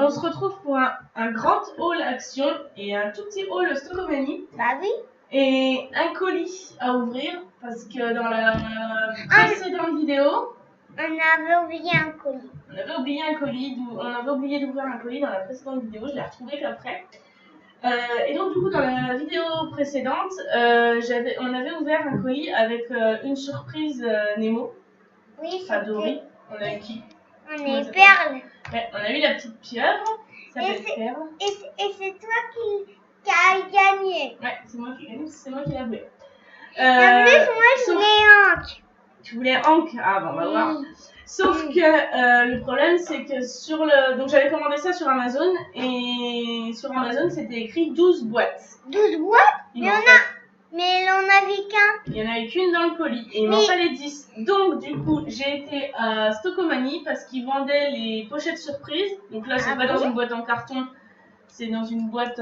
on se retrouve pour un grand haul action et un tout petit haul Stockomanie. Bah oui. Et un colis à ouvrir parce que dans la précédente vidéo, on avait oublié un colis. On avait oublié d'ouvrir un colis dans la précédente vidéo, je l'ai retrouvé qu'après. Et donc du coup dans la vidéo précédente, on avait ouvert un colis avec une surprise Nemo. Oui, enfin Dory. On a eu qui? On a eu Perle. Ouais, on a eu la petite pieuvre. Ça s'appelle Perle. Et c'est toi qui as gagné. Ouais, c'est moi qui ai gagné, c'est moi qui l'ai joué. En plus, moi je voulais Hank. Tu voulais Hank? Ah bon, on va voir. Sauf que le problème c'est que donc j'avais commandé ça sur Amazon et sur Amazon c'était écrit 12 boîtes. 12 boîtes? Mais on avait qu'un. Il n'y en avait qu'une dans le colis et il m'en fallait 10. Donc du coup j'ai été à Stockomanie parce qu'ils vendaient les pochettes surprises. Donc là c'est pas dans une boîte en carton, c'est dans une boîte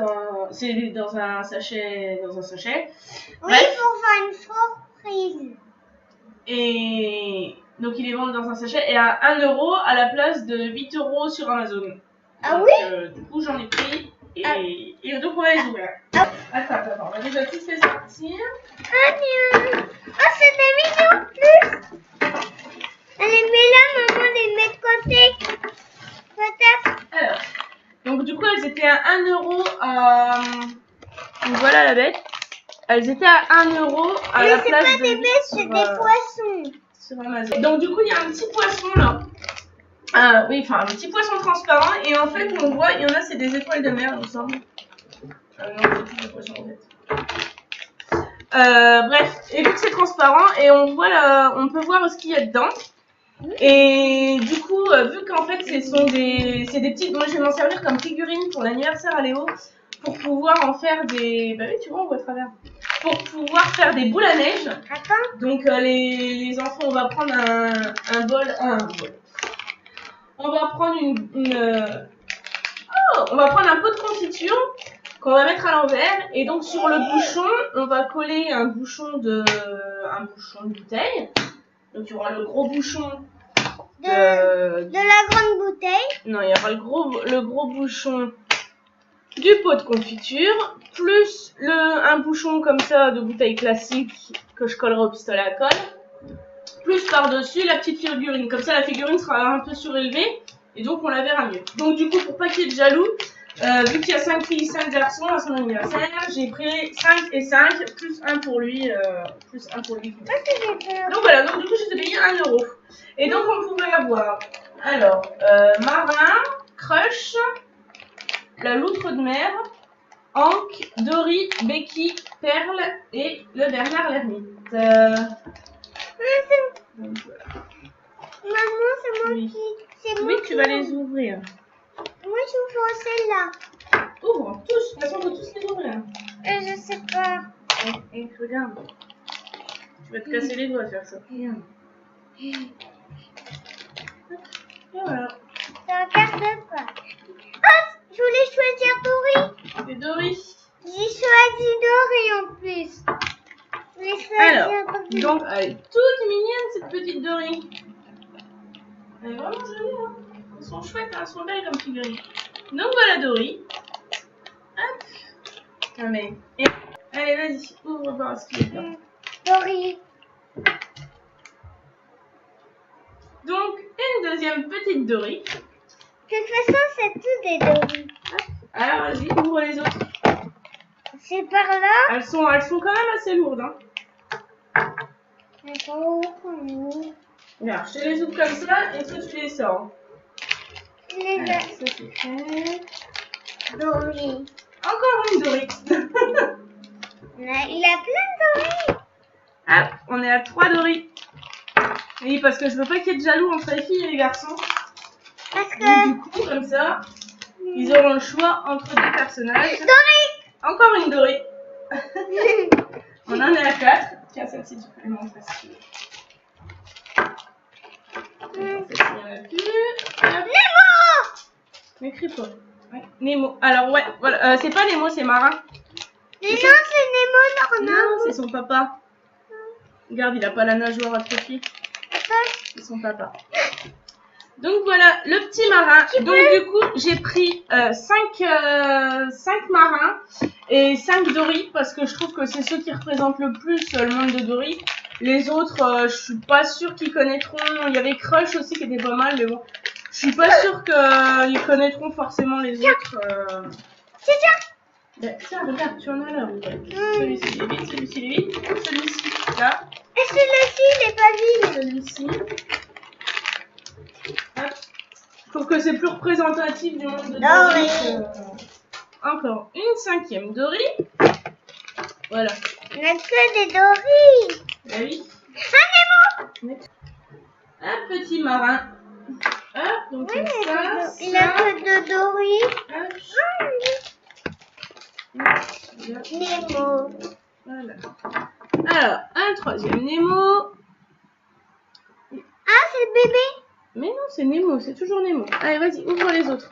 c'est dans un sachet. Oui, pour faire une surprise. Et donc ils les vendent dans un sachet et à 1 € à la place de 8 € sur Amazon. Ah donc, oui du coup j'en ai pris et donc on va les ouvrir. Attends, on va déjà tous les sortir. Oh c'est des mignons en plus. Allez, mets-là, maman, les met de côté. Peut-être. Alors, donc du coup elles étaient à 1 €. Donc voilà la bête. Elles étaient à 1 € à la place de. C'est pas des bêtes, c'est des poissons. Sur Amazon. Donc du coup il y a un petit poisson là. Oui, enfin un petit poisson transparent et en fait on voit, il y en a c'est des étoiles de mer il me semble. Non, c'est des poissons en fait. Bref, et vu que c'est transparent et on peut voir ce qu'il y a dedans. Et du coup, vu qu'en fait c'est des petites, moi je vais m'en servir comme figurine pour l'anniversaire à Léo pour pouvoir en faire des, bah oui tu vois on voit à travers, pour pouvoir faire des boules à neige. Attends. Donc les enfants, on va prendre un bol. On va prendre on va prendre un pot de confiture qu'on va mettre à l'envers et donc sur le bouchon, on va coller un bouchon de bouteille. Donc il y aura le gros bouchon de la grande bouteille. Non, il y aura le gros bouchon du pot de confiture plus un bouchon comme ça de bouteille classique que je collerai au pistolet à colle. Plus par-dessus la petite figurine. Comme ça, la figurine sera un peu surélevée et donc on la verra mieux. Donc du coup, pour pas qu'il y ait de jaloux, vu qu'il y a 5 filles, 5 garçons à son anniversaire, j'ai pris 5 et 5, plus un pour lui. Donc voilà, donc du coup, je t'ai payé 1 €. Et donc on pouvait avoir, alors, Marin, Crush, la loutre de mer, Hank, Dory, Becky, Perle et le Bernard l'ermite. Donc, voilà. Maman, c'est moi qui. Oui, tu vas les ouvrir. Moi, j'ouvre celle-là. Ouvre tous, de toute façon, on peut tous les ouvrir. Je sais pas. Et regarde. Tu vas te casser les doigts à faire ça. Regarde. Et voilà. Ça regarde pas. Ah, je voulais choisir Dory. C'est Dory. J'ai choisi Dory en plus. Alors, donc, elle est toute mignonne cette petite Dory. Elle est vraiment jolie, hein. Elles sont chouettes, hein. Elles sont belles comme figurines. Donc voilà Dory. Hop. Ah, mais. Allez, vas-y, ouvre voir ce qu'il y a dedans. Dory. Donc, une deuxième petite Dory. De toute façon, c'est tout des Dory. Alors, vas-y, ouvre les autres. C'est par là. Elles sont quand même assez lourdes, hein. Elles sont où quand même. Regarde, je te les ouvre comme ça et toi tu les sors. Les Alors, ça c'est fait. Dory. Encore une Dory. Il a plein de Dory. Ah, on est à 3 Dory. Oui, parce que je veux pas qu'il y ait de jaloux entre les filles et les garçons. Parce que. Donc, du coup, comme ça, ils auront le choix entre deux personnages. Dory. Encore une Dory. On en est à 4. Tiens, celle-ci, tu peux les montrer si tu veux. Celle-ci, il n'y en a plus. Nemo. N'écris pas. Ouais. Nemo. Alors, ouais, voilà. C'est pas Nemo, c'est Marin. Mais non, c'est Nemo, Non, c'est son papa. Regarde, il a pas la nageoire atrophiée. Attends. C'est son papa. Donc voilà, le petit marin. Donc du coup, j'ai pris 5 marins et 5 Dory parce que je trouve que c'est ceux qui représentent le plus le monde de Dory. Les autres, je suis pas sûre qu'ils connaîtront. Il y avait Crush aussi qui était pas mal, mais bon, je suis pas sûre qu'ils connaîtront forcément les autres. C'est ça. Ben, tiens, regarde, tu en as là. Celui-ci il est vide, celui-ci il est vide, celui-ci là. Et celui-ci il est pas vide. Celui-ci. Hop. Je trouve que c'est plus représentatif du monde de Dory. Encore une 5e Dory. Voilà. On a que des Dory. Ah oui. Un Nemo. Un petit marin. Hop, donc Oui, ça. il a que deux Dory. Nemo. Voilà. Alors, un 3e Nemo. Ah, c'est le bébé. Mais non, c'est Nemo, c'est toujours Nemo. Allez, vas-y, ouvre les autres.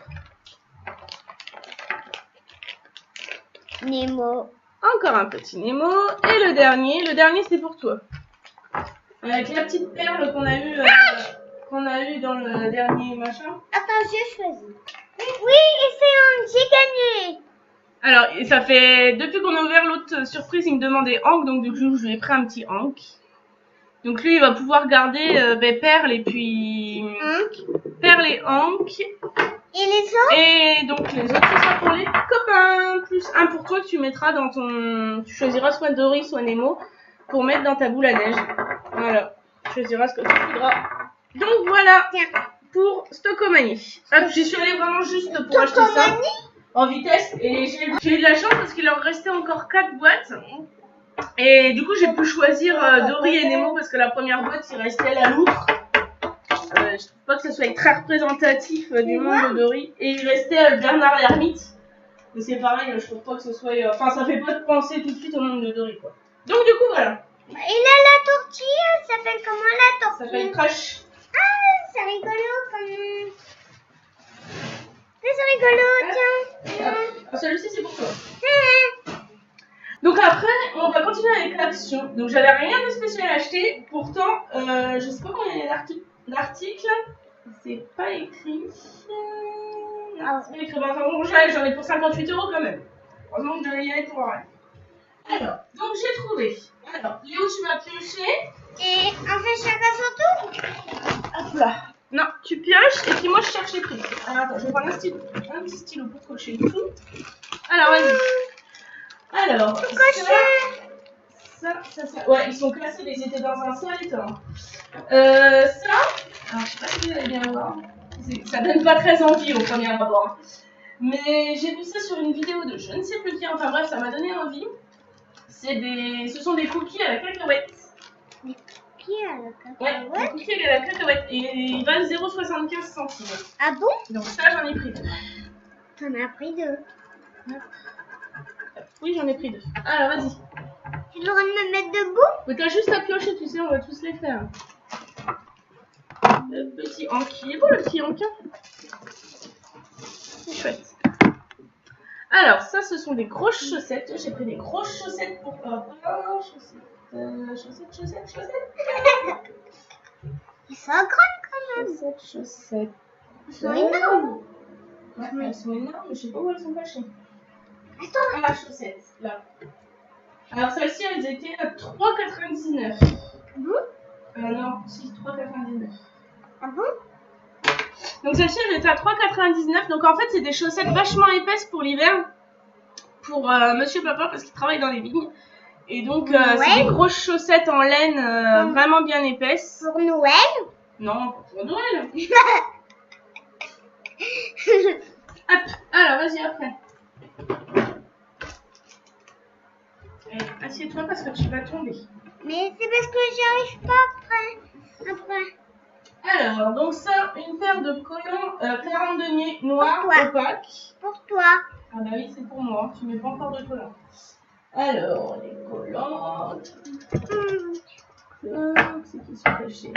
Nemo. Encore un petit Nemo. Et le dernier c'est pour toi. Avec la petite perle qu'on a eu dans le dernier machin. Attends, j'ai choisi. Oui, et j'ai gagné. Alors, ça fait, depuis qu'on a ouvert l'autre surprise, il me demandait Hank, donc du coup, je lui ai pris un petit Hank. Donc lui, il va pouvoir garder Perle et puis... Perle et Hank. Et les autres? Et donc les autres, ce sera pour les copains. Plus un pour toi que tu mettras dans ton... Tu choisiras soit Dory, soit Nemo pour mettre dans ta boule à neige. Voilà. Tu choisiras ce que tu voudras. Donc voilà. Tiens. Pour Stockomanie. Hop, j'y suis allée vraiment juste pour acheter ça. En vitesse. Et j'ai eu de la chance parce qu'il leur restait encore 4 boîtes. Et du coup, j'ai pu choisir Dory et Nemo parce que la première boîte, il restait la loutre. Je trouve pas que ce soit très représentatif du monde de Dory. Et il restait Bernard l'ermite. Mais c'est pareil, je trouve pas que ce soit... Enfin, ça fait pas penser tout de suite au monde de Dory, quoi. Donc du coup, voilà. Et là, la tortue, elle s'appelle comment la tortue? Ça s'appelle Crush. Ah, c'est rigolo comme... C'est rigolo, tiens. Ah, celui-ci, c'est pour toi. Donc après, on va continuer avec l'action. Donc j'avais rien de spécial à acheter. Pourtant, je sais pas combien il y a d'articles. C'est pas écrit. Non, c'est pas écrit. Enfin bon, j'en ai pour 58 € quand même. Heureusement que je devais y aller pour rien. Alors, donc j'ai trouvé. Alors, Léo, tu vas piocher. Et on fait chacun son tour? Hop là. Non, tu pioches et puis moi je cherche les prix. Alors attends, je vais prendre un petit stylo pour cocher tout. Alors vas-y. Alors, ça. Ouais, ils sont classés, ils étaient dans un sale état. Alors je sais pas si vous allez bien voir. Ça donne pas très envie au premier abord. Mais j'ai vu ça sur une vidéo de je ne sais plus qui, enfin bref, ça m'a donné envie. Ce sont des cookies à la cacahuète. Des cookies à la cacahuète? Ouais, des cookies à la cacahuète. Et ils valent 0,75 centimes. Ah bon? Donc ça, j'en ai pris 2. T'en as pris 2. Oui, j'en ai pris 2. Alors, vas-y. Tu devrais me mettre debout? Mais t'as juste à piocher, tu sais, on va tous les faire. Le petit Hank. Il est beau, le petit Hank. C'est chouette. Alors, ça, ce sont des grosses chaussettes. J'ai pris des grosses chaussettes pour papa. Chaussettes. Ils sont grandes quand même. Chaussettes. Ils sont énormes. Ouais, elles sont énormes, mais je sais pas où elles sont cachées. Attends. Ah, chaussettes, là. Alors, celles-ci, elles étaient à 3,99. Bon? Non, si, 3,99. Ah bon? Donc, celles-ci, elles étaient à 3,99. Donc, en fait, c'est des chaussettes vachement épaisses pour l'hiver. Pour Monsieur Papa, parce qu'il travaille dans les vignes. Et donc, c'est des grosses chaussettes en laine vraiment bien épaisses. Pour Noël? Non, pas pour Noël. Hop, alors, vas-y, après. Assieds-toi parce que tu vas tomber. Mais c'est parce que j'y arrive pas après. Alors, donc ça, une paire de collants 40 deniers noirs opaques. Pour toi. Ah bah oui, c'est pour moi. Tu mets pas encore de collants. Alors, les collants. C'est qui sont cachés.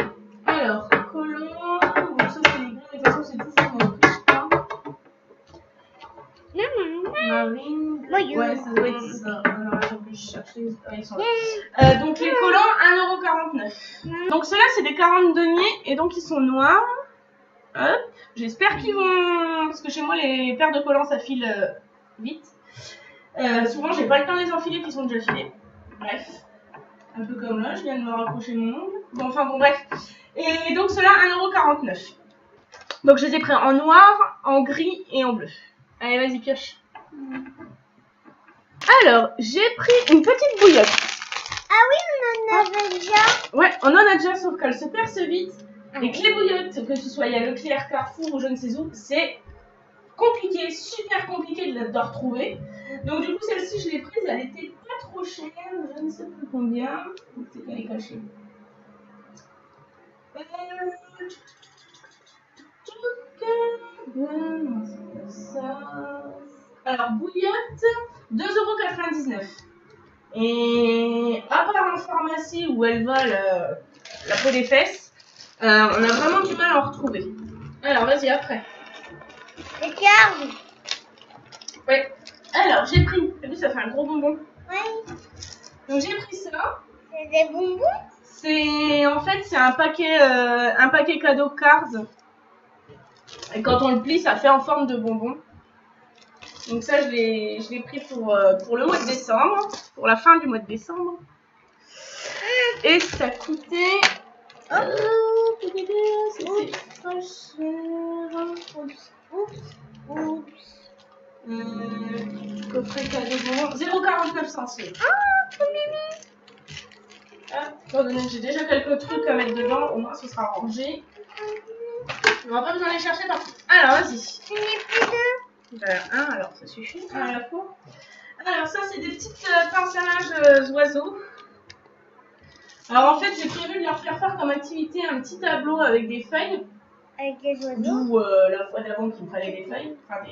Alors, collants. Bon, ça c'est les gros, mais de toute façon, c'est tout sur mon prix, je crois. Marine. Ouais, ça doit être ça. Alors, attends que je cherche. Ils sont là. Donc, les collants, 1,49 €. Donc, ceux-là, c'est des 40 deniers et donc ils sont noirs. Hop. J'espère qu'ils vont... Parce que chez moi, les paires de collants, ça file vite. Souvent, j'ai pas le temps de les enfiler, qui sont déjà filés. Bref. Un peu comme là, je viens de me raccrocher mon ongle. Bon, enfin bon, bref. Et donc, cela, 1,49 €. Donc, je les ai pris en noir, en gris et en bleu. Allez, vas-y, pioche. Alors, j'ai pris une petite bouillotte. Ah oui, on en avait déjà. Ouais, on en a déjà, sauf qu'elle se perce vite. Et que les bouillottes, que ce soit à Leclerc, Carrefour ou je ne sais où, c'est compliqué, super compliqué de retrouver. Donc du coup, celle-ci, je l'ai prise, elle était pas trop chère, je ne sais plus combien. C'est qu'elle est cachée. Non, c'est pas ça. Alors, bouillotte, 2,99 €. Et à part en pharmacie où elle va la peau des fesses, on a vraiment du mal à en retrouver. Alors, vas-y, après. Regarde. Ouais. Alors, j'ai pris. T'as vu, ça fait un gros bonbon. Oui. Donc, j'ai pris ça. C'est des bonbons. C'est en fait, c'est un paquet cadeau Cars. Et quand on le plie, ça fait en forme de bonbon. Donc ça, je l'ai pris pour le mois de décembre, pour la fin du mois de décembre. Et ça coûtait... c'était pas cher. Oups. Coffret cadeau bonbon, 0,49 €. Ah, trop mimi. Ah, étant donné que j'ai déjà quelques trucs à mettre dedans, au moins ce sera rangé. On va pas besoin de les chercher partout. Alors, vas-y. Je n'ai plus deux. Un, alors ça suffit, un à la fois. Alors ça, c'est des petites pinces à linge oiseaux. Alors en fait, j'ai prévu de leur faire comme activité un petit tableau avec des feuilles. Avec des oiseaux. D'où la fois d'avant qu'il me fallait des feuilles, enfin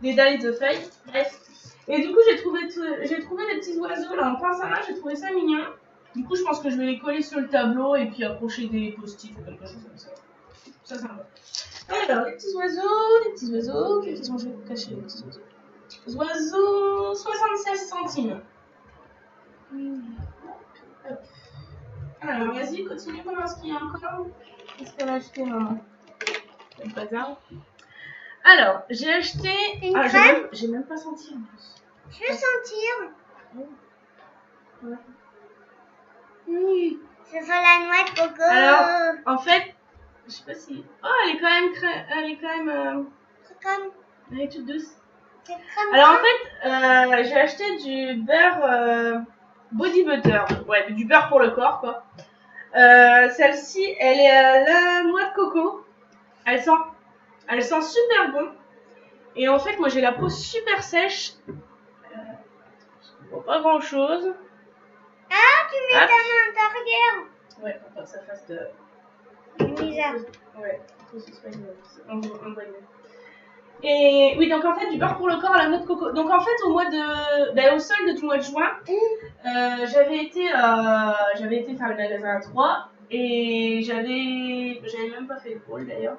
des dalles de feuilles. Bref. Et du coup, j'ai trouvé des petits oiseaux là en pince à linge, j'ai trouvé ça mignon. Du coup, je pense que je vais les coller sur le tableau et puis accrocher des post-it ou quelque chose comme ça. Ça va. Alors, les petits oiseaux, qu'est-ce qu'ils ont caché les petits oiseaux? Oiseaux, 76 centimes. Hop. Alors, vas-y, continue, comment est-ce qu'il y a encore? Qu'est-ce qu'elle a acheté, maman? C'est le bazar. Alors, j'ai acheté... Une Ah, crème. j'ai même pas senti en plus. Je veux sentir. Ouais. Ce sera la noix de coco. Alors, en fait, je sais pas si... Oh, elle est quand même... C'est comme... Elle est toute douce. C'est comme Alors, ça. en fait, j'ai acheté du beurre body butter. Ouais, du beurre pour le corps, quoi. Celle-ci, elle est à la noix de coco. Elle sent super bon. Et en fait, moi, j'ai la peau super sèche. Je vois pas grand-chose. Ah, tu mets Hop. ta main à l'intérieur. Ouais, faut pas que ça fasse de... Bizarre. Ouais, faut que ce soit on voit mieux. Et oui, donc en fait, du beurre pour le corps à la noix de coco. Donc en fait, au solde du mois de juin, j'avais été faire le magasin à 3 et j'avais même pas fait le haul d'ailleurs.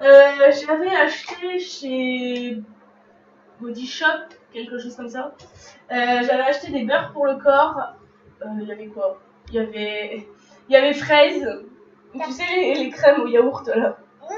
J'avais acheté chez Body Shop, quelque chose comme ça. J'avais acheté des beurres pour le corps. Il y avait quoi? Il y avait fraises. Tu sais, les crèmes au yaourt là. Oui.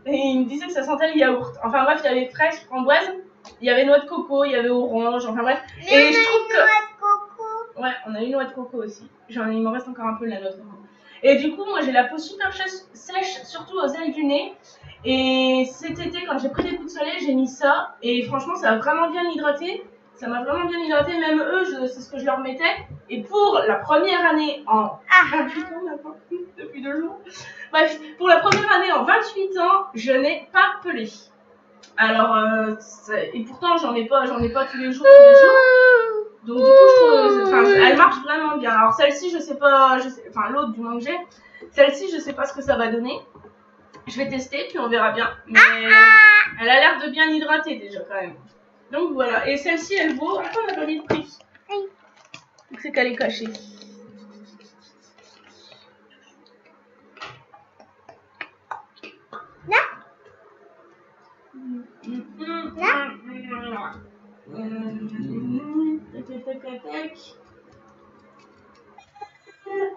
Et il me disait que ça sentait le yaourt. Enfin bref, il y avait fraise, framboise, il y avait noix de coco, il y avait orange, enfin bref. Mais Et on je a trouve une que... noix de coco. Ouais, on a une noix de coco aussi. Il m'en reste encore un peu de la noix de coco. Et du coup, moi j'ai la peau super sèche, surtout aux ailes du nez. Et cet été, quand j'ai pris des coups de soleil, j'ai mis ça. Et franchement, ça a vraiment bien hydraté. Ça m'a vraiment bien hydraté. Même eux, c'est ce que je leur mettais. Et pour la première année en 28 ans maintenant, depuis 2 jours. Bref, pour la première année en 28 ans, je n'ai pas pelé. Alors, et pourtant, j'en ai pas tous les jours. Donc du coup, je trouve, elle marche vraiment bien. Alors celle-ci, je sais pas, enfin l'autre du moins que j'ai, celle-ci, je sais pas ce que ça va donner. Je vais tester, puis on verra bien. Mais elle a l'air de bien hydrater déjà quand même. Donc voilà. Et celle-ci, elle vaut... Attends, on n'a pas mis le prix. Donc c'est qu'elle est cachée.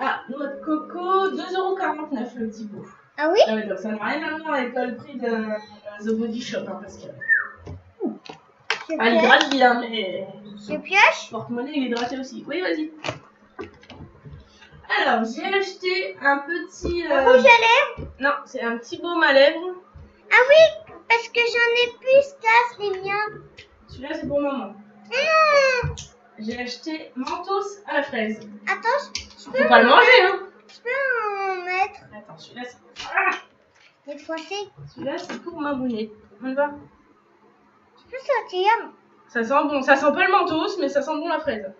Ah, noix de coco, 2,49 € le petit pot. Ah oui? Ah oui, donc ça n'a rien à voir avec le prix de The Body Shop, hein, parce que... donc ça n'a rien à voir avec le The Body Shop, hein, parce que... Je Ah, il pioche. hydrate bien, mais... Je pioche. Porte-monnaie, il est hydraté aussi. Oui, vas-y. Alors, j'ai acheté un petit... Rouge à lèvres. Non, c'est un petit baume à lèvres. Ah oui, parce que j'en ai plus, ça, c'est miens. Celui-là, c'est pour maman. J'ai acheté Mentos à la fraise. Attends, je Faut pas le manger, hein. Je peux en mettre. Attends, celui-là, c'est... Ah, Des fois, c'est. celui-là, c'est pour ma bounette. On y va. Je peux sortir. Ça sent bon. Ça sent pas le Mentos, mais ça sent bon la fraise.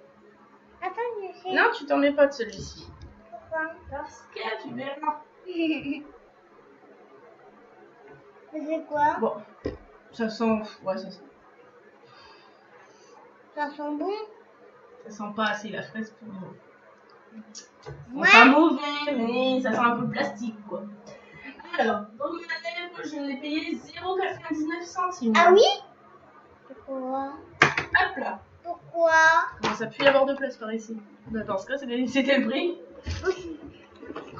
Attends, je sais. Non, tu t'en mets pas de celui-ci. Pourquoi? Parce que tu verras. C'est quoi? Bon, ça sent... Ouais, ça sent... Ça sent bon? Ça sent pas assez la fraise pour moi. Ouais. Pas mauvais, mais ça sent un peu plastique, quoi. Alors, baume à lèvres, je l'ai payé 0,99 centimes. Ah oui? Pourquoi? Hop là. Pourquoi? Bon, ça pue y avoir de place par ici. Dans ce cas, c'était le prix.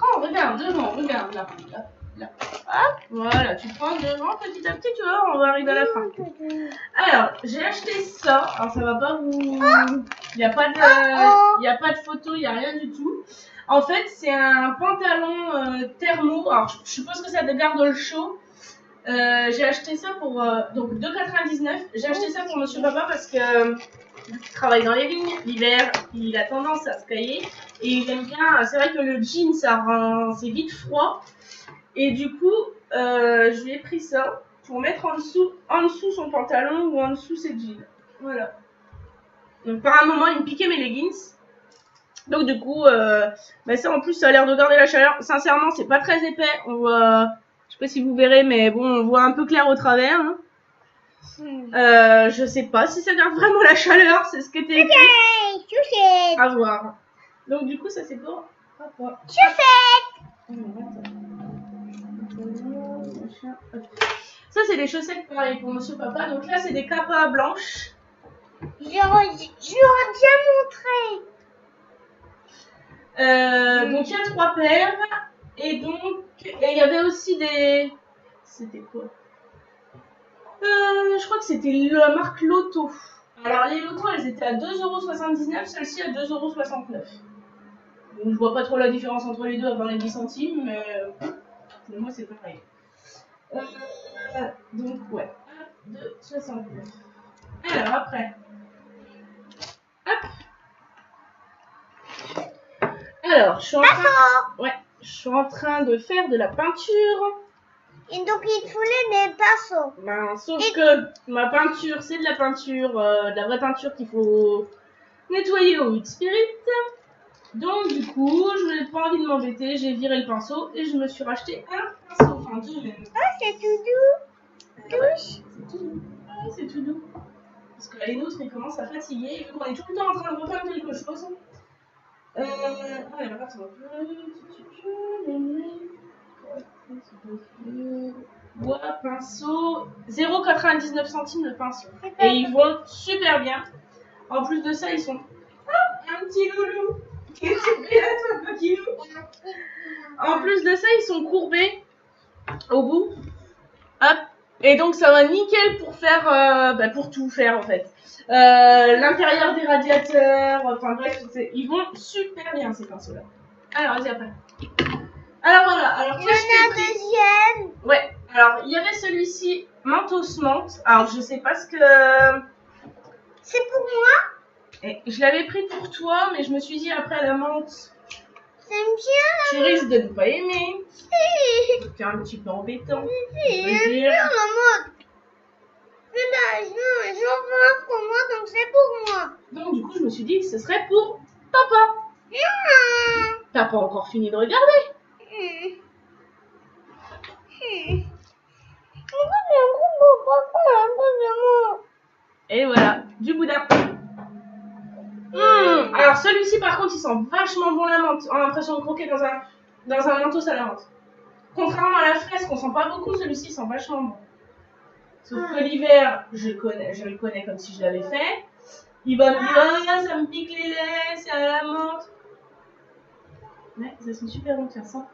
Oh, regarde, devant, regarde, là, là, là. Hop, voilà, tu prends devant petit à petit, tu vois, on va arriver à la fin. Alors, j'ai acheté ça. Alors, ça va pas vous... Il n'y a pas de photo, il n'y a rien du tout. En fait, c'est un pantalon thermo. Alors, je suppose que ça garde le chaud. J'ai acheté ça pour... donc, 2,99 €. J'ai acheté ça pour Monsieur Papa parce que... vu qu'il travaille dans les lignes, l'hiver, il a tendance à se cailler. Et il aime bien... C'est vrai que le jean, c'est vite froid. Et du coup, je lui ai pris ça pour mettre en dessous son pantalon ou en dessous ses jeans. Voilà. Donc par un moment, il me piquait mes leggings. Donc du coup, bah ça en plus, ça a l'air de garder la chaleur. Sincèrement, c'est pas très épais. On voit, je sais pas si vous verrez, mais bon, on voit un peu clair au travers. Hein. Je sais pas si ça garde vraiment la chaleur, c'est ce qui était écrit. Chaussette. À voir. Donc du coup, ça c'est pour papa. Chaussette. Ça, c'est des chaussettes pareil pour Monsieur Papa. Donc là, c'est des capas blanches. J'aurais déjà montré. Donc il y a 3 paires. Et donc, il y avait aussi des... C'était quoi? Je crois que c'était la marque Lotto. Alors les Lotto, elles étaient à 2,79 €. Celle-ci à 2,69 €. Donc je vois pas trop la différence entre les deux, à part les 10 centimes. Mais pour moi, c'est pareil. Donc ouais, 2,69 €. Alors après, hop. Alors, je suis en train de faire de la peinture. Et donc il fallait des pinceaux. Ben, sauf que ma peinture, c'est de la peinture, de la vraie peinture qu'il faut nettoyer au huile spirit. Donc du coup, je n'ai pas envie de m'embêter, j'ai viré le pinceau et je me suis racheté un pinceau, enfin deux même. Oh, c'est tout doux. Touche. C'est tout doux. Oui, c'est tout doux. Parce que les nôtres, ils commencent à fatiguer, vu qu'on est tout le temps en train de repeindre quelque chose. Alors, attends. Bois, pinceau, 0,99 centimes le pinceau. Et ils vont super bien. En plus de ça, ils sont... Oh, un petit loulou. Qu'est-ce que tu fais là, toi, coquillou? En plus de ça, ils sont courbés au bout. Hop. Et donc, ça va nickel pour faire... pour tout faire, en fait. L'intérieur des radiateurs, enfin bref, ils vont super bien, ces pinceaux-là. Alors, vas-y, après. Alors, voilà. Alors, Il y en a un deuxième. Ouais, alors il y avait celui-ci, Mentos Menthe. Alors je sais pas ce que... C'est pour moi. Et je l'avais pris pour toi, mais je me suis dit après la menthe, C'est bien. tu risques de ne pas aimer. C'est un petit peu embêtant. C'est bien la mode. Non, j'en veux un pour moi, donc c'est pour moi. Donc du coup je me suis dit que ce serait pour papa. Non. T'as pas encore fini de regarder. Et voilà, du boudin. Alors celui-ci par contre il sent vachement bon la menthe. On a l'impression de croquer dans un mentos à la menthe. Contrairement à la fraise qu'on sent pas beaucoup, celui-ci sent vachement bon. Sauf que l'hiver, je le connais comme si je l'avais fait. Il va me dire ah, ça me pique les lèvres, c'est à la menthe. Ouais, ça sent super bon, tiens, ça.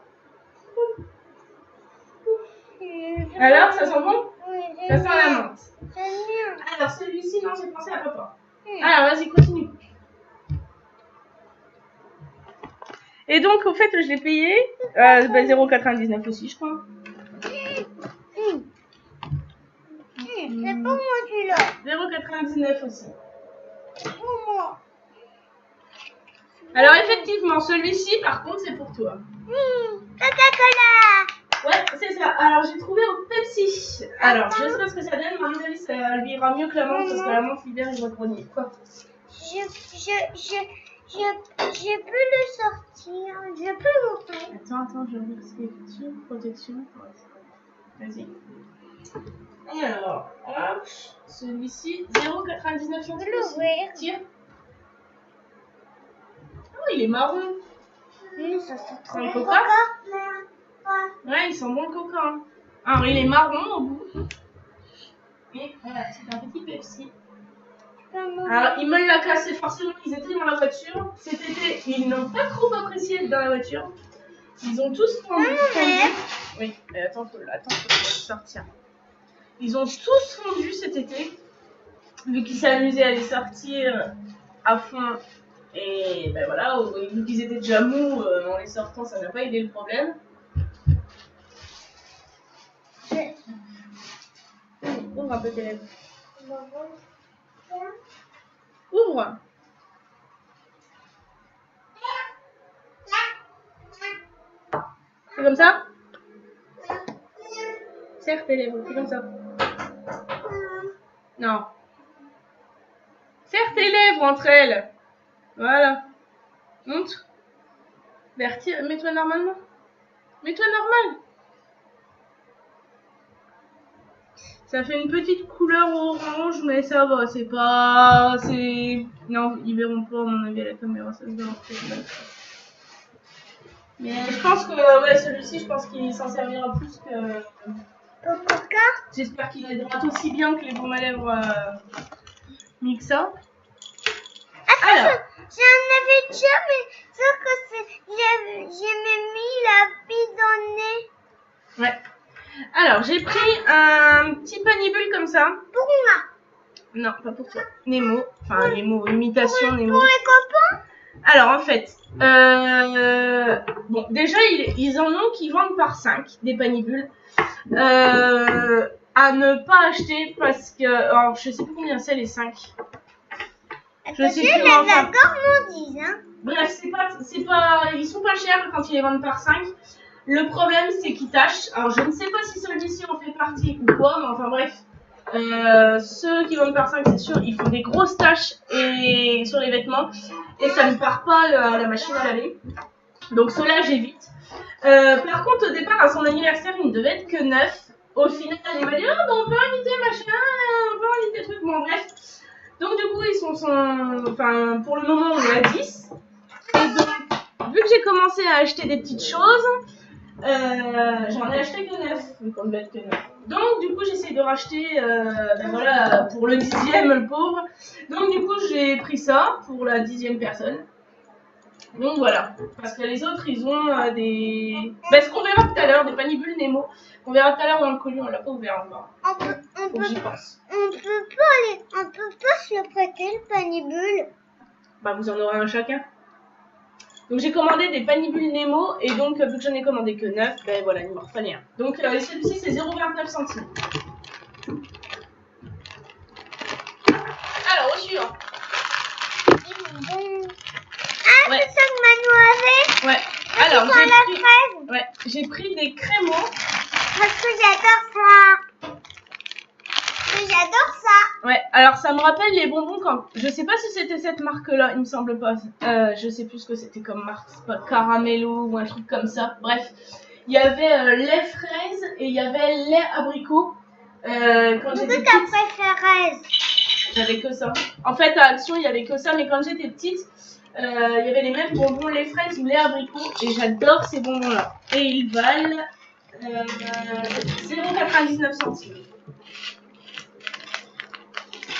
Alors, ça sent bon? Oui, Ça sent la menthe. J'aime bien. Alors, celui-ci, non, j'ai pensé à papa. Alors, vas-y, continue. Et donc, au fait, je l'ai payé 0,99 aussi, je crois. C'est pour moi celui-là. 0,99 aussi. Pour moi. Alors, effectivement, celui-ci, par contre, c'est pour toi. Coca-Cola. Ouais, c'est ça. Alors, j'ai trouvé au Pepsi. Alors, je sais pas ce que ça donne, mais à mon avis, ça lui ira mieux que la menthe, parce que la menthe, l'hiver, il va grogner. Quoi? Je peux le sortir. Je peux l'ouvrir. Attends, je vais voir ce qu'il y a dessus. Protection. Vas-y. Alors, hop, celui-ci, 0,99 Je peux l'ouvrir. Tire. Oh, il est marron. Ça sent trop Un bon. coca. Ouais, il sent bon le coca. Hein. Alors, il est marron au bout. Et voilà, c'est un petit Pepsi. Alors, ils me l'ont cassé forcément, ils étaient dans la voiture. Cet été, ils n'ont pas trop apprécié être dans la voiture. Ils ont tous fondu. Oui, mais attends, faut le sortir. Ils ont tous fondu cet été, vu qu'ils s'amusaient à les sortir à fond. Et ben voilà, vu qu'ils étaient déjà mous en les sortant, ça n'a pas aidé le problème. Ouvre un peu tes lèvres. Ouvre. C'est comme ça? Serre tes lèvres, c'est comme ça. Non. Serre tes lèvres entre elles. Voilà. Montre. Mets-toi normalement. Mets-toi normal. Ça fait une petite couleur orange, mais ça va, c'est pas... Non, ils verront pas, à mon avis, à la caméra, ça se verra peut-être mal. Mais je pense que, ouais, celui-ci, je pense qu'il s'en servira plus que... Coca. J'espère qu'il aidera aussi bien que les baumes à lèvres Mixa. Alors, J'en avais déjà, mais sauf que j'ai mis la bille dans le nez. ouais. Alors, j'ai pris un petit panibule comme ça. Pour moi. Non, pas pour toi. Nemo. Enfin, Nemo, imitation Nemo. Pour les copains. Alors, en fait, bon, déjà, ils en ont qui vendent par 5, des panibules. À ne pas acheter parce que... Alors, je sais plus combien c'est les 5. Je sais plus, les enfin... gourmandises, hein. Bref, c'est pas... Ils sont pas chers quand ils les vendent par 5. Le problème, c'est qu'ils tâchent. Alors, je ne sais pas si celui-ci en fait partie ou quoi, mais enfin bref. Ceux qui vendent par 5, c'est sûr, ils font des grosses taches sur les vêtements. Et ça ne part pas la machine à laver. Donc, ceux-là, j'évite. Par contre, au départ, à son anniversaire, il ne devait être que 9. Au final, il m'a dit, oh, bon, on peut inviter machin, on peut inviter truc. Bon, bref. Donc, du coup, ils sont enfin, pour le moment, on est à 10. Et donc, vu que j'ai commencé à acheter des petites choses, j'en ai acheté que 9. Donc, on devait être que 9. Donc, du coup, j'essaie de racheter, ben voilà, pour le 10e, le pauvre. Donc, du coup, j'ai pris ça pour la 10e personne. Donc voilà, parce que les autres ils ont des... Ben, ce qu'on verra tout à l'heure, des panibules Nemo. On verra tout à l'heure dans le colis, on l'a pas ouvert encore. On peut pas se le prêter le panibule. Bah vous en aurez un chacun. Donc j'ai commandé des panibules Nemo et donc vu que j'en ai commandé que 9, ben voilà, il m'en refallait un. Donc celui-ci c'est 0,29 centimes. Alors au suivant. Ah, ouais. C'est ça que Manu avait. Ouais. Alors j'ai pris des crémeaux. Parce que j'adore ça. J'adore ça. Ouais. Alors ça me rappelle les bonbons quand. Je sais pas si c'était cette marque-là, il me semble pas. Je sais plus ce que c'était comme marque. C'est pas Caramello ou un truc comme ça. Bref, il y avait lait fraise et il y avait lait abricot. Quand j'étais petite. Ta préférée? J'avais que ça. En fait, à Action, il y avait que ça, mais quand j'étais petite. Il y avait les mêmes bonbons lait fraise ou lait abricot et j'adore ces bonbons là et ils valent 0,99 centimes.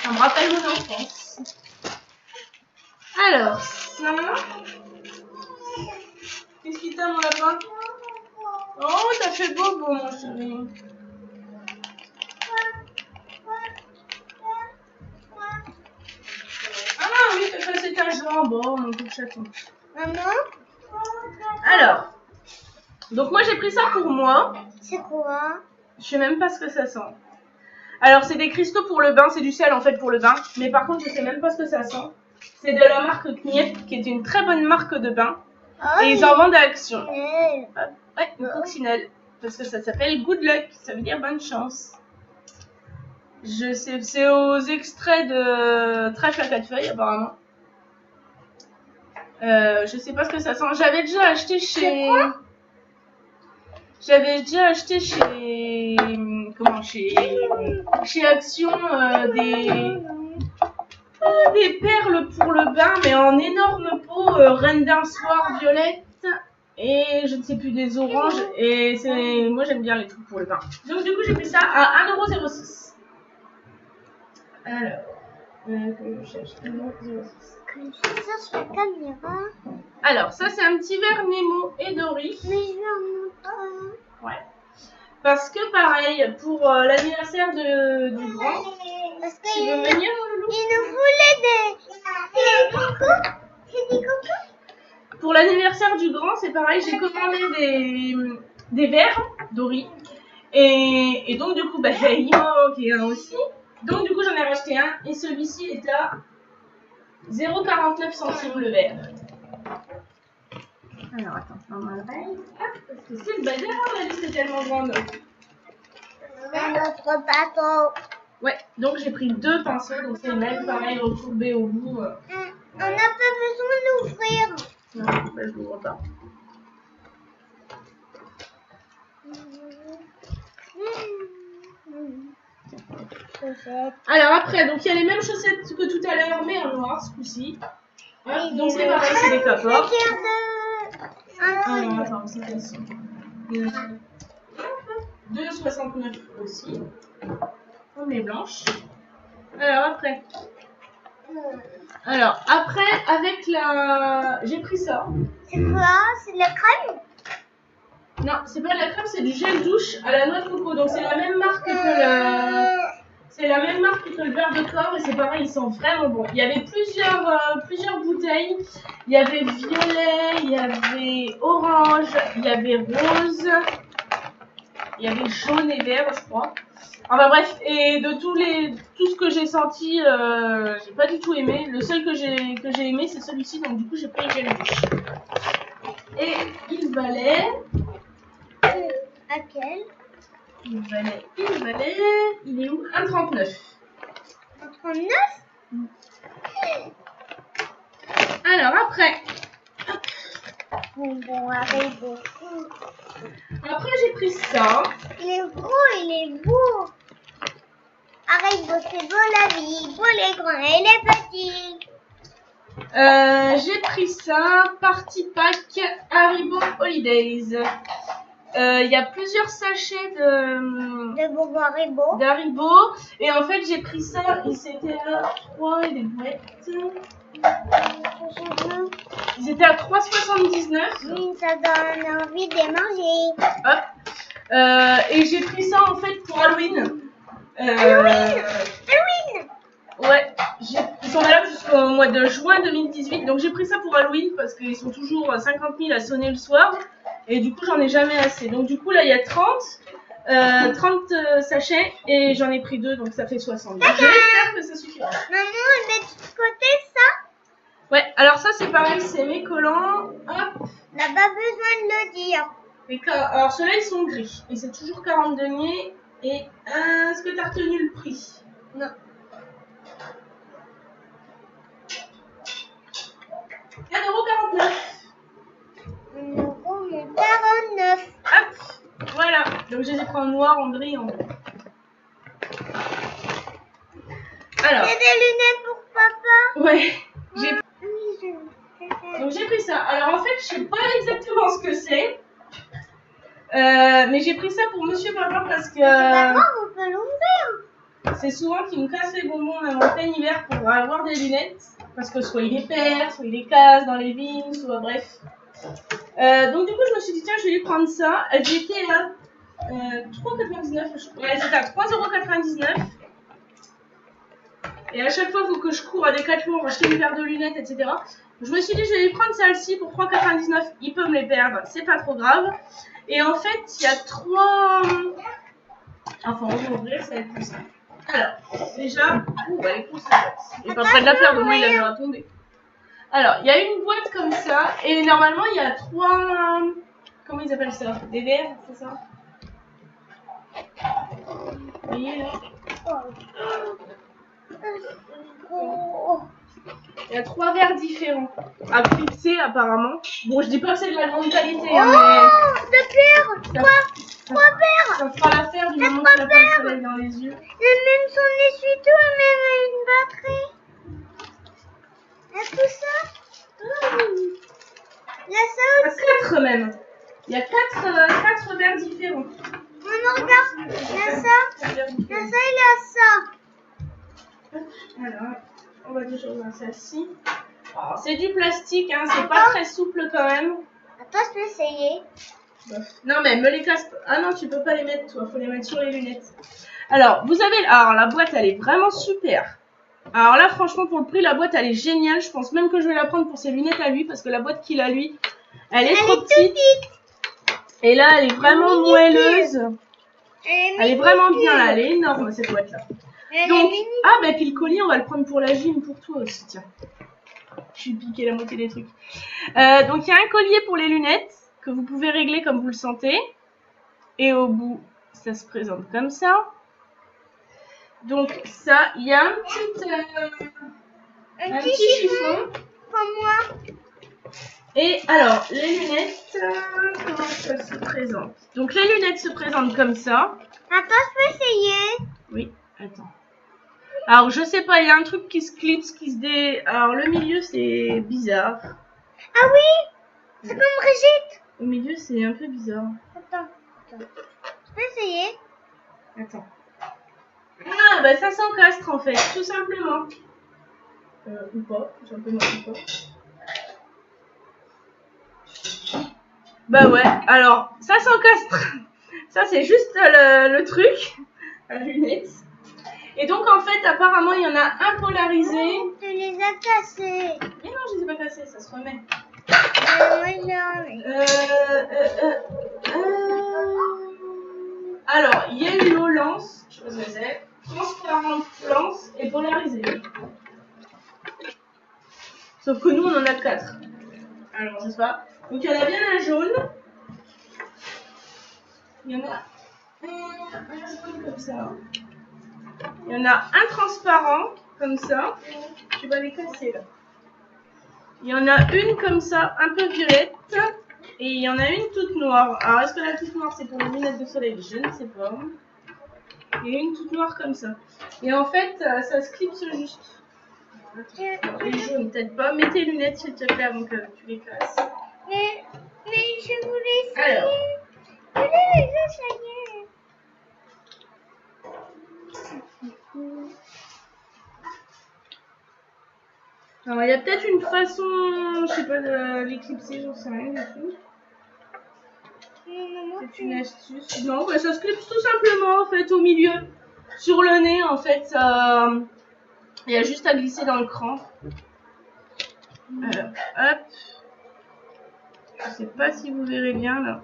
Ça me rappelle mon enfance. Alors, ça qu'est-ce qu'il t'a mon lapin? Oh, t'as fait beau mon chéri. sent bon mon coup de chaton. Maman, Alors, donc moi j'ai pris ça pour moi. c'est quoi? Je sais même pas ce que ça sent. Alors c'est des cristaux pour le bain, c'est du sel en fait pour le bain. Mais par contre je sais même pas ce que ça sent. C'est de la marque Kniep, qui est une très bonne marque de bain. Oh, Et ils en vendent à Action. ouais. Ouais, une coccinelle. Parce que ça s'appelle Good Luck, ça veut dire bonne chance. Je sais, c'est aux extraits de trèfle à 4 feuilles apparemment. Je sais pas ce que ça sent. J'avais déjà acheté chez chez Action des perles pour le bain, mais en énorme pot, reine d'un soir violette et je ne sais plus des oranges. Et moi j'aime bien les trucs pour le bain. Donc du coup j'ai pris ça à 1,06 €. Alors, que je cherche 1,06 €. Que je cherche la caméra. Alors ça c'est un petit verre Nemo et Dory. Mais je vais en montrer. Ouais. Parce que pareil, pour l'anniversaire du grand, Parce tu veux qu'il venir Loulou? nous voulait des cocos. C'est des cocos? Pour l'anniversaire du grand, c'est pareil, j'ai commandé des verres Dory. Et donc du coup, bah, il m'en manquait un aussi. Donc du coup, j'en ai racheté un. Et celui-ci est à 0,49 centimes le verre. Alors attends, normalement, parce que c'est le bazar, la liste est tellement grande. Dans notre bateau. Ouais, donc j'ai pris 2 pinceaux, donc c'est le même, pareil, recourbé au bout. On n'a pas besoin d'ouvrir. Non, bah, je l'ouvre pas. Alors après, donc il y a les mêmes chaussettes que tout à l'heure, mais en noir ce coup-ci. Hop, donc c'est pareil, c'est des capotes. Ah non, attends, c'est quelles sont 2,69 aussi. Comme les blanches. Alors après, avec la... J'ai pris ça. C'est quoi? C'est de la crème? Non, c'est pas de la crème, c'est du gel douche à la noix de coco. Donc c'est la même marque que le... C'est la même marque que le beurre de corps et c'est pareil, ils sont vraiment bons. Il y avait plusieurs bouteilles. Il y avait violet, il y avait orange, il y avait rose, il y avait jaune et vert, je crois. Enfin bref, et de tout ce que j'ai senti, j'ai pas du tout aimé. Le seul que j'ai aimé, c'est celui-ci, donc du coup j'ai pris le gel douche. Et il valait... À quel? Il est où? 1,39. 39? Alors après, Bon, Haribo. après j'ai pris ça. Il est gros, il est beau. Haribo, c'est beau la vie, beau les grands et les petits. J'ai pris ça, Party Pack Haribo Holidays. Il y a plusieurs sachets De beau Haribo. d'Haribo. Et en fait, j'ai pris ça. Et c'était à 3 et des boîtes. Ils étaient à 3,79. Oui, ça donne envie de les manger. Hop. Et j'ai pris ça en fait pour Halloween. Halloween. Ouais, ils sont valables jusqu'au mois de juin 2018. Donc j'ai pris ça pour Halloween parce qu'ils sont toujours 50 000 à sonner le soir. Et du coup, j'en ai jamais assez. Donc du coup, là, il y a 30 sachets et j'en ai pris 2, donc ça fait 60. Donc, j'espère que ça suffira. Maman, on met de côté ça. Ouais, alors ça, c'est pareil, c'est mes collants. Hop. On n'a pas besoin de le dire. Alors ceux-là, ils sont gris. Et c'est toujours 40 deniers. Et est-ce que tu as retenu le prix? Non. 1,49 €. 1,49 €. Hop, voilà. Donc je les ai pris en noir, en gris, en bleu. Alors. C'est des lunettes pour papa. Ouais. Oui, Donc j'ai pris ça. Alors en fait, je sais pas exactement ce que c'est. Mais j'ai pris ça pour Monsieur Papa parce que Maman, on peut l'ouvrir. c'est souvent qu'il me casse les bonbons même en plein hiver pour avoir des lunettes. Parce que soit il les perd, soit il les casse dans les vignes, soit bref. Donc du coup je me suis dit tiens je vais lui prendre ça. Elles étaient à 3,99 €. Ouais, c'était à 3,99 €. Et à chaque fois, il faut que je cours à Decathlon, acheter une paire de lunettes, etc. Je me suis dit, je vais les prendre celle-ci pour 3,99. Il peut me les perdre, c'est pas trop grave. Et en fait, il y a 3... Enfin, on va ouvrir, ça va être plus simple. Alors, déjà... elle est course, il est pas près de la faire, donc moi, il a déjà tombé. Alors, il y a une boîte comme ça, et normalement, il y a 3... Comment ils appellent ça? Des verres, c'est ça? Vous voyez, là? Il y a 3 verres différents à clipser apparemment. Bon, je dis pas que c'est de la grande qualité, hein, mais... 2 paires! 3 paires! Ça fera l'affaire du moment que tu n'as pas le soleil dans les yeux. Il y a même son essuie-tout et même une batterie. Il y a tout ça? Il y a ça aussi? 4 même. Il y a 4 verres différents. Maman, regarde. Il y a ça. Il y a ça, il y a ça. Alors, on va déjà ouvrir celle-ci. C'est du plastique, hein, c'est pas très souple quand même. Attends, je peux essayer. Non, mais me les casse pas. Ah non, tu peux pas les mettre, toi. Faut les mettre sur les lunettes. Alors, vous avez... Alors, la boîte, elle est vraiment super. Alors là, franchement, pour le prix, la boîte, elle est géniale. Je pense même que je vais la prendre pour ses lunettes à lui, parce que la boîte qu'il a, lui, elle est trop petite. Et là, elle est vraiment moelleuse. Elle est vraiment bien, là. Elle est énorme, cette boîte-là. Donc, bah, puis le collier, on va le prendre pour la gym, pour toi aussi, tiens. Je suis piqué la moitié des trucs. Donc, il y a un collier pour les lunettes, que vous pouvez régler comme vous le sentez. Et au bout, ça se présente comme ça. Donc ça, il y a un petit chiffon. Comme moi. Et alors, les lunettes, comment ça se présente? Donc les lunettes se présentent comme ça. Attends, je peux essayer? Oui, attends. Alors je sais pas, il y a un truc qui se clipse, qui se dé... Alors le milieu c'est bizarre. Ah oui, c'est comme Brigitte. Au milieu c'est un peu bizarre. Attends. Je peux essayer? Attends. Ah bah ça s'encastre en fait, tout simplement. Ou pas, tout simplement ou pas. Bah ouais, alors ça s'encastre. Ça c'est juste le truc, la lunette. Et donc en fait apparemment il y en a un polarisé. Tu les as cassés. Mais non, je les ai pas cassés, ça se remet. Alors, il y a une eau lance, je sais pas ce que c'est, transparente lance et polarisée. Sauf que nous, on en a 4. Alors, je sais pas. Donc, il y en a bien un jaune. Il y en a un jaune comme ça. Il y en a un transparent, comme ça. Je vais les casser, là. Il y en a une comme ça, un peu violette. Et il y en a une toute noire. Alors, est-ce que la toute noire, c'est pour les lunettes de soleil? Je ne sais pas. Il y a une toute noire comme ça. Et en fait, ça se clipse juste. Les jaunes, peut-être pas. Mets tes lunettes, s'il te plaît, avant que tu les casses. Mais je voulais essayer. Alors. Je voulais essayer. Alors, il y a peut-être une façon, je sais pas, de l'éclipser, j'en sais rien du tout. C'est une astuce. Non, bah, ça se clipse tout simplement, en fait, au milieu. Sur le nez, en fait, il y a juste à glisser dans le cran. Alors, hop. Je sais pas si vous verrez bien, là.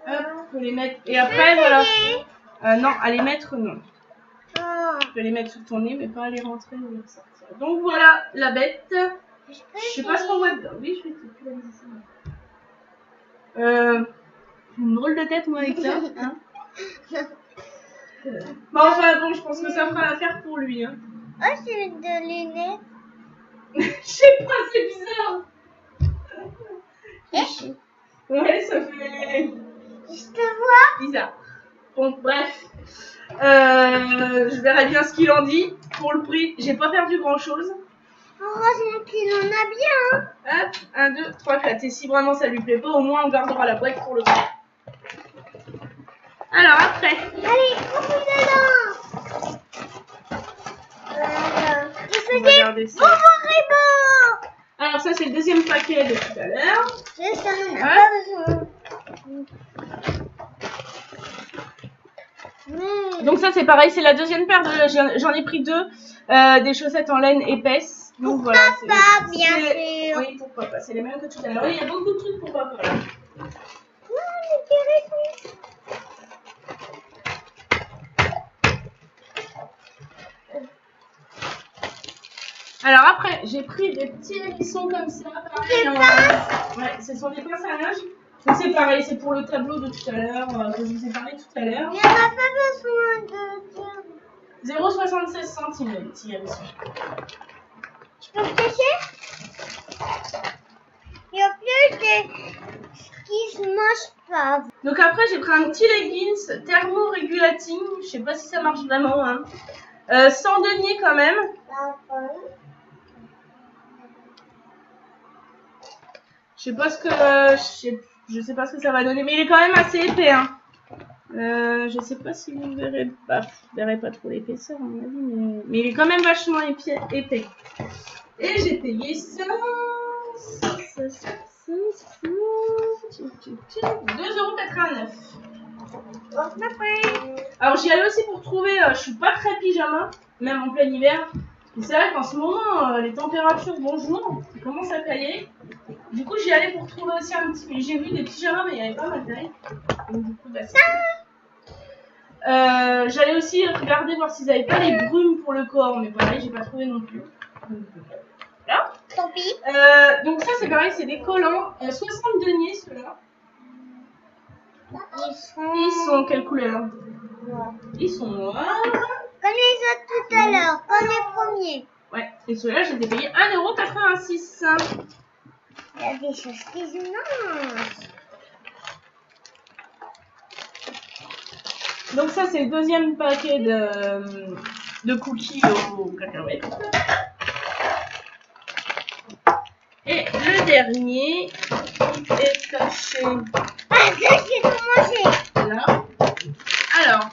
Hop, faut les mettre. Et après, voilà. Non, à les mettre, non. Tu peux les mettre sous ton nez, mais pas à les rentrer ou les sortir. Donc voilà la bête. Je sais pas ce qu'on voit dedans. Oui, je vais te la laisser. Une drôle de tête, moi, avec ça. Hein. Bon, enfin, bon, je pense que ça fera l'affaire pour lui. Hein. Oh, c'est de lunettes. Je sais pas, c'est bizarre. Ouais, ça fait. Je te vois. Bizarre. Bon, bref. Je verrai bien ce qu'il en dit. Pour le prix, j'ai pas perdu grand chose. Heureusement qu'il en a bien. Hop, 1, 2, 3, 4. Et si vraiment ça lui plaît pas, au moins on gardera la boîte pour le prix. Alors après. Allez, on fait dedans. On va garder ça. Bonbon. Alors ça c'est le deuxième paquet de tout à l'heure. Je sais, on n'a pas besoin. Donc ça c'est pareil, c'est la deuxième paire j'en ai pris deux, des chaussettes en laine épaisse. Donc Pourquoi voilà, pas, bien sûr. Oui, pourquoi pas, c'est les mêmes que tout à l'heure. Oui, il y a beaucoup de trucs pourquoi pas là. Alors après, j'ai pris des petits hérissons comme ça, pareil. Ouais, ce sont des pinces à linge. Donc c'est pareil, c'est pour le tableau de tout à l'heure, que je vous ai parlé tout à l'heure. Il n'y en a pas besoin de... 0,76 cm, les petits hérissons. Je peux me cacher? Il y a plus de... qui se mange pas. Donc après, j'ai pris un petit leggings thermorégulating. Je sais pas si ça marche vraiment, hein. Sans denier quand même. Je sais pas ce que je sais pas ce que ça va donner, mais il est quand même assez épais, hein. Je sais pas si vous verrez pas, trop l'épaisseur à mon avis, mais il est quand même vachement épais. Et j'ai payé ça 2,89 €. Alors j'y allais aussi pour trouver, je suis pas très pyjama, même en plein hiver. Mais c'est vrai qu'en ce moment, les températures, bonjour, ça commence à cailler. Du coup, j'y allais pour trouver aussi un petit... J'ai vu des pyjamas, mais il n'y avait pas mal taille. Donc du coup, bah c'est... J'allais aussi regarder, voir s'ils n'avaient pas les brumes pour le corps, mais pareil, j'ai pas trouvé non plus. Voilà. Tant pis. Donc ça, c'est pareil, c'est des collants. 60 deniers, ceux-là. Ils sont quelle couleur? Ils sont noirs. Comme les autres tout à l'heure, comme les premiers. Ouais, et ceux-là, je les ai payés 1,86 €. Il y a des choses qui se mangent. Donc ça, c'est le deuxième paquet de cookies aux cacahuètes. Et le dernier est caché Ah, ça, j'ai tout mangé. là. Alors,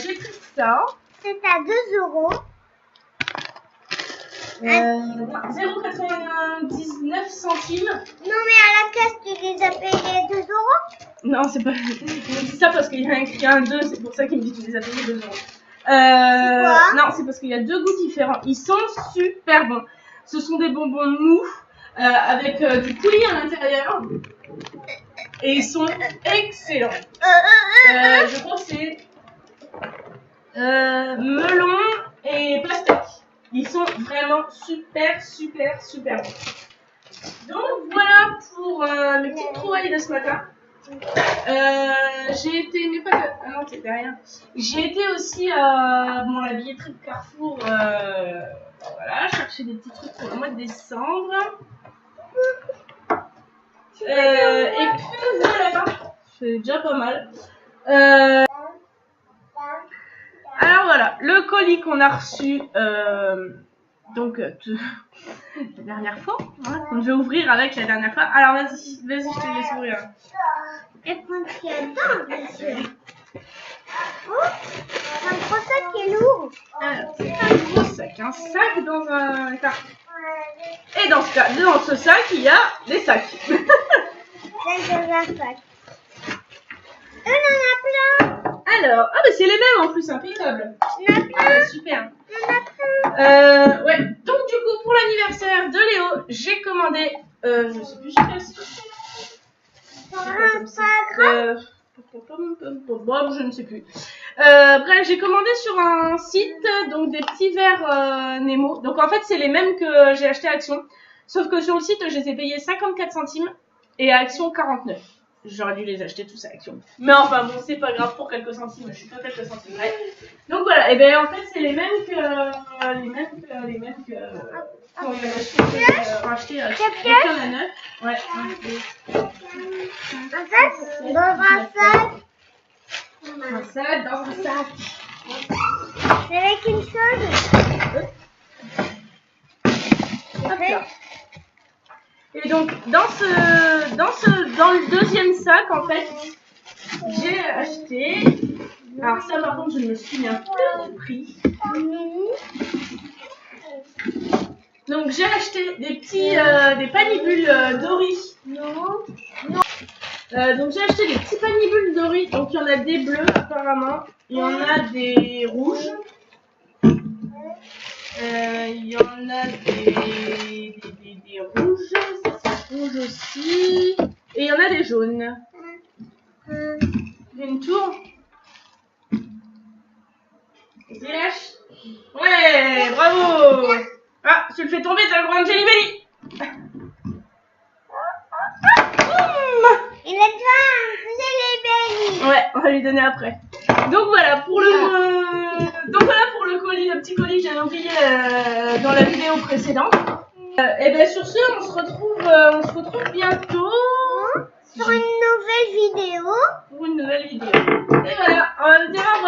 j'ai pris ça. C'est à 2 €. 0,99 centimes. Non, mais à la caisse, tu les as payés 2 €. Non, c'est pas. Il me dit ça parce qu'il y a écrit un 2, c'est pour ça qu'il me dit qu'il les a payés 2 €. Quoi? Non, c'est parce qu'il y a deux goûts différents. Ils sont super bons. Ce sont des bonbons mous avec du coulis à l'intérieur. Et ils sont excellents. Je crois que c'est melon et pastèque. Ils sont vraiment super bons. Donc voilà pour mes petites trouvailles de ce matin. J'ai été, mais pas ah non, c'est derrière. J'ai été aussi à la billetterie de Carrefour, voilà, chercher des petits trucs pour le mois de décembre. Et puis voilà, c'est déjà pas mal. Alors voilà, le colis qu'on a reçu, donc la dernière fois, hein, quand je vais ouvrir avec la dernière fois. Alors vas-y, je te laisse ouvrir. Et prends ce qu'il y a dedans, bien sûr. Oh, c'est un gros sac qui est lourd. Alors, c'est un gros sac, un sac dans un carton. Et dans ce sac, il y a des sacs. C'est dans un sac. On en a plein. Alors, ah bah c'est les mêmes en plus, impeccable. On en a plein. Super. On en a plein. Ouais, donc du coup, pour l'anniversaire de Léo, j'ai commandé, je sais plus sur quel site. Instagram. Bon, je ne sais plus. Bref, j'ai commandé sur un site donc des petits verres Nemo. Donc en fait, c'est les mêmes que j'ai acheté à Action. Sauf que sur le site, je les ai payés 54 centimes et à Action 49. J'aurais dû les acheter tous à Action. Mais enfin bon, c'est pas grave pour quelques centimes. Je suis pas quelques centimes près. Donc voilà, et bien en fait, c'est les mêmes que quand il avait racheté à neuf. Ouais. Un sac dans un sac. Un sac dans un sac. C'est avec une chose. Hop là. Et donc dans le deuxième sac en fait, j'ai acheté. Alors ça par contre je me souviens plus du prix. Donc j'ai acheté des petits des panibules Dory. Donc j'ai acheté des petits panibules Dory. Donc il y en a des bleus apparemment. Il y en a des rouges. Il y en a des rouges. Ça c'est rouge aussi. Et il y en a des jaunes. Fais une tour. Vas-y, lâche. Ouais, bravo. Ah, tu le fais tomber, t'as le droit de Jelly Belly. Il a Jelly Belly. Ouais, on va lui donner après. Donc voilà pour le colis, le petit colis que j'avais oublié dans la vidéo précédente. Et bien sur ce, on se retrouve bientôt Sur une nouvelle vidéo. pour une nouvelle vidéo. Et voilà, on va dire au revoir.